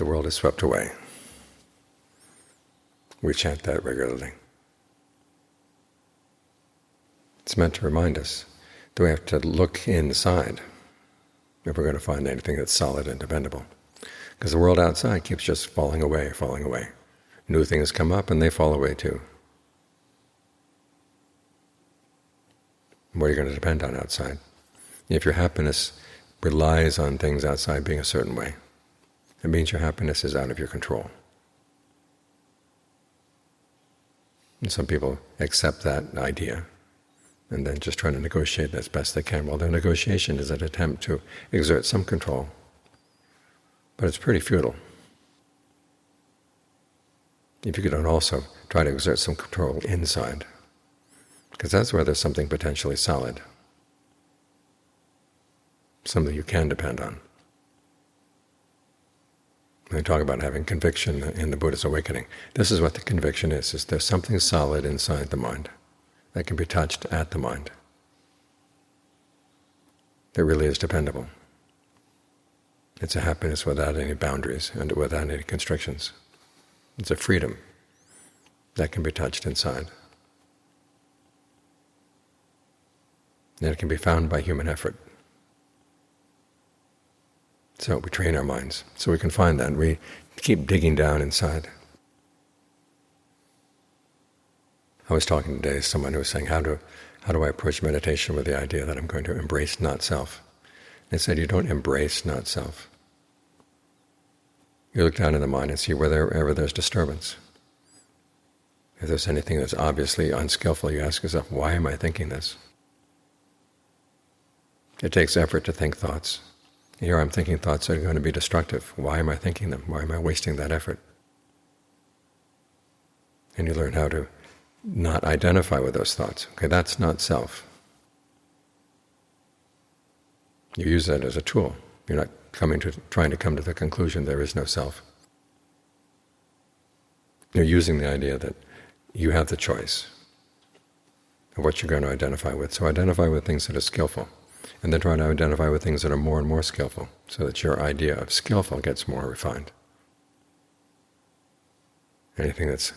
the world is swept away. We chant that regularly. It's meant to remind us that we have to look inside if we're going to find anything that's solid and dependable. Because the world outside keeps just falling away, falling away. New things come up and they fall away too. What are you going to depend on outside? If your happiness relies on things outside being a certain way, it means your happiness is out of your control. And some people accept that idea and then just try to negotiate as best they can. Well, their negotiation is an attempt to exert some control, but it's pretty futile. If you could also try to exert some control inside, because that's where there's something potentially solid, something you can depend on. When they talk about having conviction in the Buddha's awakening, this is what the conviction is there's something solid inside the mind that can be touched at the mind, that really is dependable. It's a happiness without any boundaries and without any constrictions. It's a freedom that can be touched inside. And it can be found by human effort. So we train our minds so we can find that. We keep digging down inside. I was talking today to someone who was saying, how do I approach meditation with the idea that I'm going to embrace not-self? They said, you don't embrace not-self. You look down in the mind and see wherever there's disturbance. If there's anything that's obviously unskillful, you ask yourself, why am I thinking this? It takes effort to think thoughts. Here I'm thinking thoughts that are going to be destructive. Why am I thinking them? Why am I wasting that effort? And you learn how to not identify with those thoughts. Okay, that's not self. You use that as a tool. You're not trying to come to the conclusion there is no self. You're using the idea that you have the choice of what you're going to identify with. So identify with things that are skillful, and then try to identify with things that are more and more skillful, so that your idea of skillful gets more refined. Anything that's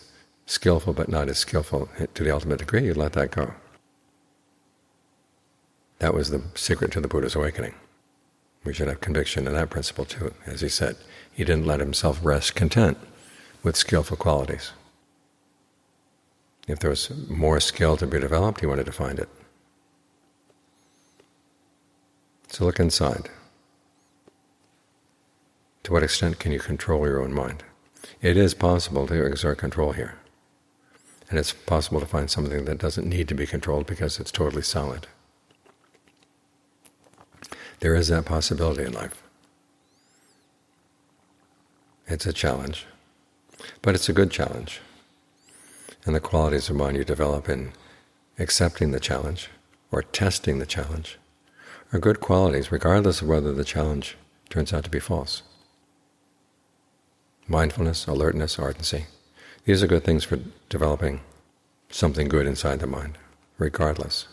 skillful but not as skillful to the ultimate degree, you let that go. That was the secret to the Buddha's awakening. We should have conviction in that principle too. As he said, he didn't let himself rest content with skillful qualities. If there was more skill to be developed, he wanted to find it. So look inside. To what extent can you control your own mind? It is possible to exert control here. And it's possible to find something that doesn't need to be controlled because it's totally solid. There is that possibility in life. It's a challenge, but it's a good challenge. And the qualities of mind you develop in accepting the challenge or testing the challenge are good qualities regardless of whether the challenge turns out to be false. Mindfulness, alertness, ardency, these are good things for developing something good inside the mind, regardless.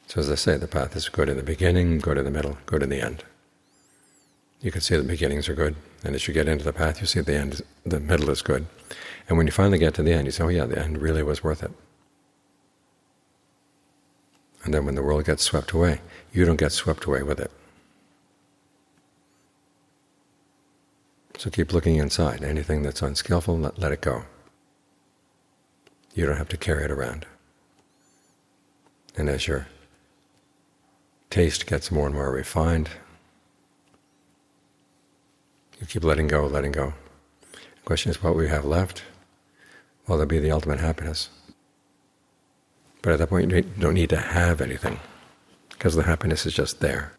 So as I say, the path is good in the beginning, good in the middle, good in the end. You can see the beginnings are good, and as you get into the path, you see the end, the middle is good. And when you finally get to the end, you say, oh yeah, the end really was worth it. And then when the world gets swept away, you don't get swept away with it. So keep looking inside. Anything that's unskillful, let it go. You don't have to carry it around. And as your taste gets more and more refined, you keep letting go, letting go. The question is, what we have left? Well, there'll be the ultimate happiness. But at that point, you don't need to have anything, because the happiness is just there.